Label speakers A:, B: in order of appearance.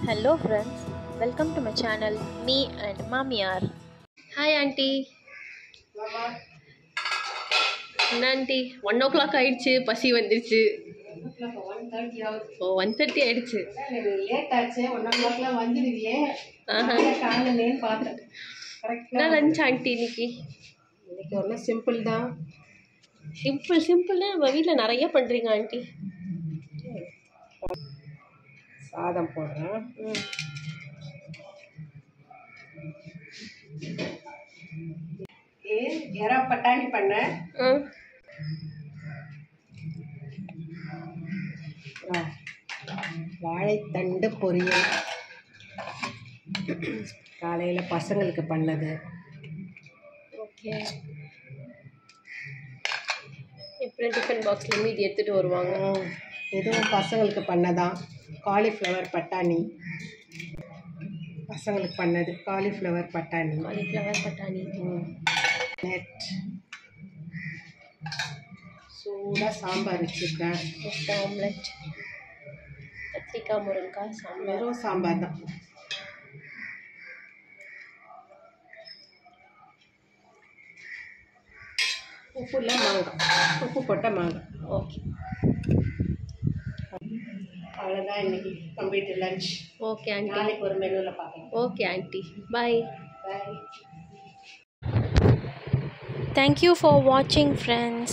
A: Hello friends, welcome to my channel, me and Mamiyar. Hi auntie.
B: வாமா
A: என்ன aunty 1 o'clock ஆயிடுச்சு, பசி வந்துருச்சு.
B: 1:30 ஆகுது.
A: ஓ 1:30 ஆயிடுச்சு.
B: லேட் ஆச்சு. 1:00 வந்துடுவியே.
A: ஆஹா.
B: காலையிலேன்னு பார்த்தேன்.
A: என்ன லஞ்ச் ஆண்டி இன்னைக்கு?
B: இன்னைக்கு ஒன்றும் சிம்பிள் தான்.
A: சிம்பிள்னு நம்ம வீட்டில் நிறைய பண்ணுறீங்க ஆண்டி.
B: சாதம் போடுறேன். எறா பட்டாணி பண்ணேன். வாழைத்தண்டு பொரியல் காலையில் பசங்களுக்கு பண்ணது.
A: ஓகே. எப்படி டிஃபன் பாக்ஸில் மீதி எடுத்துகிட்டு வருவாங்க.
B: இதுவும் பசங்களுக்கு பண்ணதான். காலிஃப்ளவர் பட்டாணி பசங்களுக்கு பண்ணது. காலிஃப்ளவர் பட்டாணி நெட் சூடாக சாம்பார் வச்சுருக்கேன்.
A: முட்டை ஆம்லெட், கத்திரிக்காய், முருங்கைக்காய் சாம்பார்.
B: வெறும் சாம்பார் தான். உப்பு இல்லை, மாங்காய். உப்பு போட்ட மாங்காய்.
A: ஓகே.
B: அவ்வளோதான் இன்னைக்கு கம்ப்ளீட் லஞ்ச்.
A: Okay aunty.
B: நாளைக்கு ஒரு மெனுவில் பார்க்கலாம்.
A: Okay aunty, bye.
B: Bye.
A: Thank you for watching friends.